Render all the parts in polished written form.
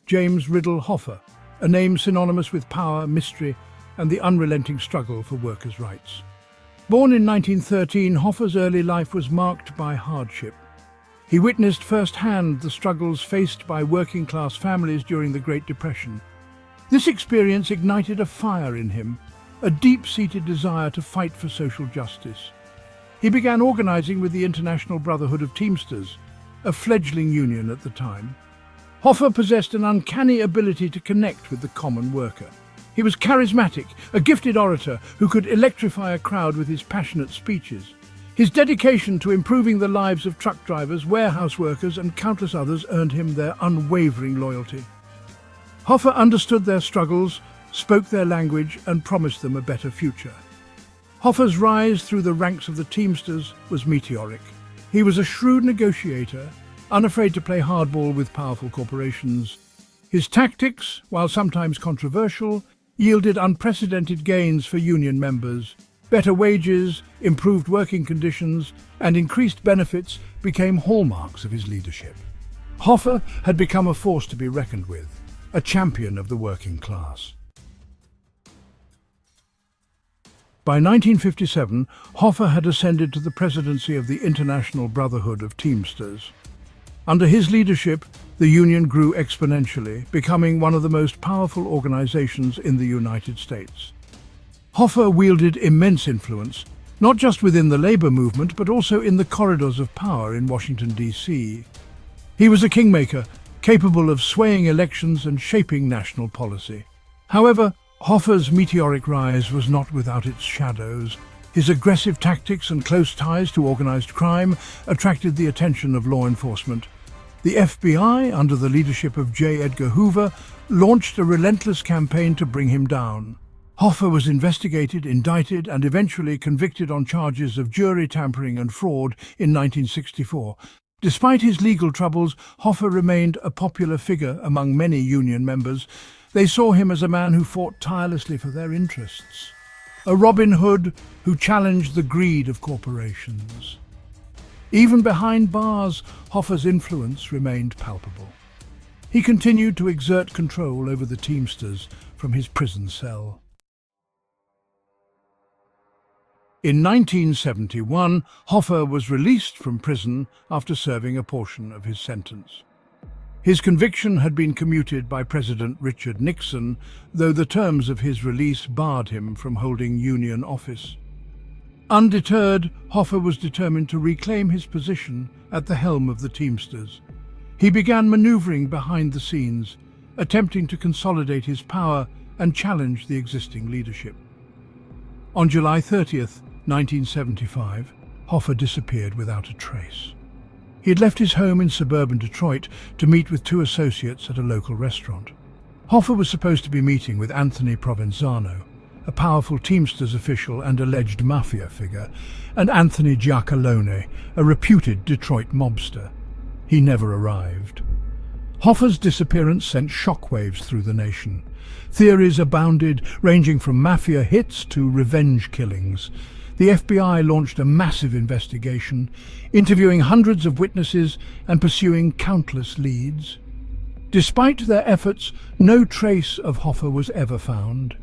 James Riddle Hoffa, a name synonymous with power, mystery, and the unrelenting struggle for workers' rights. Born in 1913, Hoffa's early life was marked by hardship. He witnessed firsthand the struggles faced by working-class families during the Great Depression. This experience ignited a fire in him, a deep-seated desire to fight for social justice. He began organizing with the International Brotherhood of Teamsters, a fledgling union at the time. Hoffa possessed an uncanny ability to connect with the common worker. He was charismatic, a gifted orator who could electrify a crowd with his passionate speeches. His dedication to improving the lives of truck drivers, warehouse workers, and countless others earned him their unwavering loyalty. Hoffa understood their struggles, spoke their language, and promised them a better future. Hoffa's rise through the ranks of the Teamsters was meteoric. He was a shrewd negotiator, unafraid to play hardball with powerful corporations. His tactics, while sometimes controversial, yielded unprecedented gains for union members. Better wages, improved working conditions, and increased benefits became hallmarks of his leadership. Hoffa had become a force to be reckoned with, a champion of the working class. By 1957, Hoffa had ascended to the presidency of the International Brotherhood of Teamsters. Under his leadership, the union grew exponentially, becoming one of the most powerful organizations in the United States. Hoffa wielded immense influence, not just within the labor movement, but also in the corridors of power in Washington, D.C. He was a kingmaker, capable of swaying elections and shaping national policy. However, Hoffa's meteoric rise was not without its shadows. His aggressive tactics and close ties to organized crime attracted the attention of law enforcement. The FBI, under the leadership of J. Edgar Hoover, launched a relentless campaign to bring him down. Hoffa was investigated, indicted, and eventually convicted on charges of jury tampering and fraud in 1964. Despite his legal troubles, Hoffa remained a popular figure among many union members. They saw him as a man who fought tirelessly for their interests, a Robin Hood who challenged the greed of corporations. Even behind bars, Hoffa's influence remained palpable. He continued to exert control over the Teamsters from his prison cell. In 1971, Hoffa was released from prison after serving a portion of his sentence. His conviction had been commuted by President Richard Nixon, though the terms of his release barred him from holding union office. Undeterred, Hoffa was determined to reclaim his position at the helm of the Teamsters. He began maneuvering behind the scenes, attempting to consolidate his power and challenge the existing leadership. On July 30th, 1975, Hoffa disappeared without a trace. He had left his home in suburban Detroit to meet with two associates at a local restaurant. Hoffa was supposed to be meeting with Anthony Provenzano, a powerful Teamsters official and alleged mafia figure, and Anthony Giacalone, a reputed Detroit mobster. He never arrived. Hoffa's disappearance sent shockwaves through the nation. Theories abounded, ranging from mafia hits to revenge killings. The FBI launched a massive investigation, interviewing hundreds of witnesses and pursuing countless leads. Despite their efforts, no trace of Hoffa was ever found.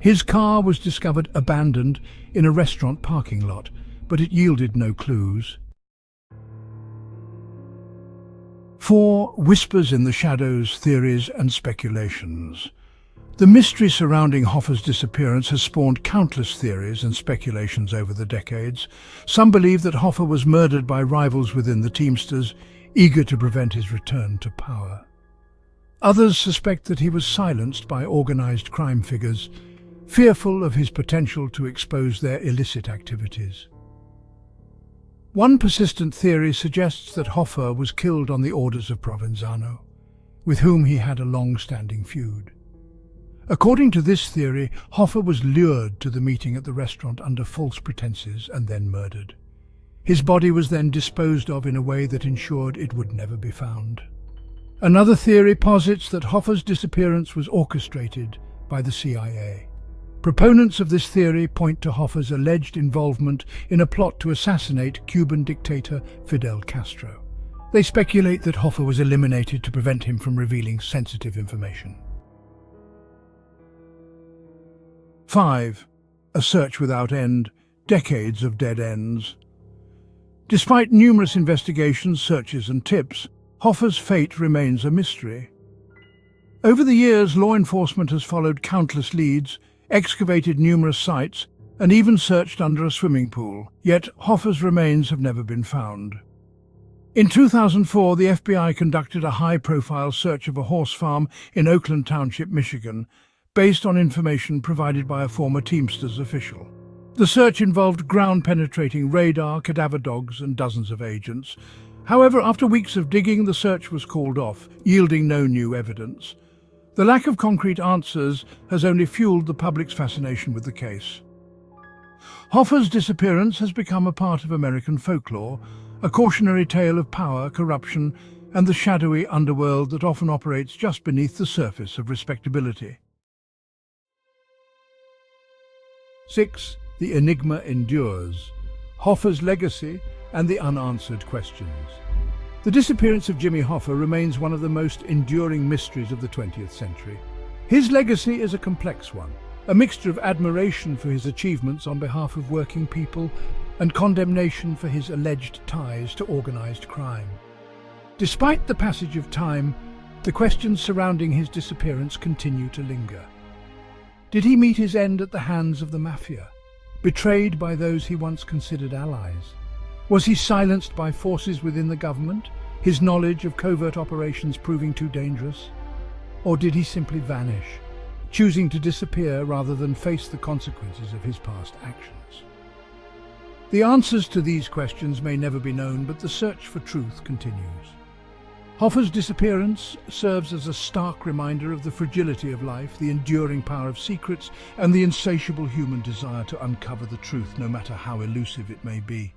His car was discovered abandoned in a restaurant parking lot, but it yielded no clues. 4. Whispers in the shadows, theories and speculations. The mystery surrounding Hoffa's disappearance has spawned countless theories and speculations over the decades. Some believe that Hoffa was murdered by rivals within the Teamsters, eager to prevent his return to power. Others suspect that he was silenced by organized crime figures, fearful of his potential to expose their illicit activities. One persistent theory suggests that Hoffa was killed on the orders of Provenzano, with whom he had a long-standing feud. According to this theory, Hoffa was lured to the meeting at the restaurant under false pretenses and then murdered. His body was then disposed of in a way that ensured it would never be found. Another theory posits that Hoffa's disappearance was orchestrated by the CIA. Proponents of this theory point to Hoffa's alleged involvement in a plot to assassinate Cuban dictator Fidel Castro. They speculate that Hoffa was eliminated to prevent him from revealing sensitive information. 5. A search without end, decades of dead ends. Despite numerous investigations, searches and tips, Hoffa's fate remains a mystery. Over the years, law enforcement has followed countless leads, excavated numerous sites, and even searched under a swimming pool, yet Hoffa's remains have never been found. In 2004, the FBI conducted a high-profile search of a horse farm in Oakland Township, Michigan, based on information provided by a former Teamsters official. The search involved ground-penetrating radar, cadaver dogs, and dozens of agents. However, after weeks of digging, the search was called off, yielding no new evidence. The lack of concrete answers has only fueled the public's fascination with the case. Hoffa's disappearance has become a part of American folklore, a cautionary tale of power, corruption, and the shadowy underworld that often operates just beneath the surface of respectability. 6. The enigma endures. Hoffa's legacy and the unanswered questions. The disappearance of Jimmy Hoffa remains one of the most enduring mysteries of the 20th century. His legacy is a complex one, a mixture of admiration for his achievements on behalf of working people and condemnation for his alleged ties to organized crime. Despite the passage of time, the questions surrounding his disappearance continue to linger. Did he meet his end at the hands of the mafia, betrayed by those he once considered allies? Was he silenced by forces within the government, his knowledge of covert operations proving too dangerous? Or did he simply vanish, choosing to disappear rather than face the consequences of his past actions? The answers to these questions may never be known, but the search for truth continues. Hoffa's disappearance serves as a stark reminder of the fragility of life, the enduring power of secrets, and the insatiable human desire to uncover the truth, no matter how elusive it may be.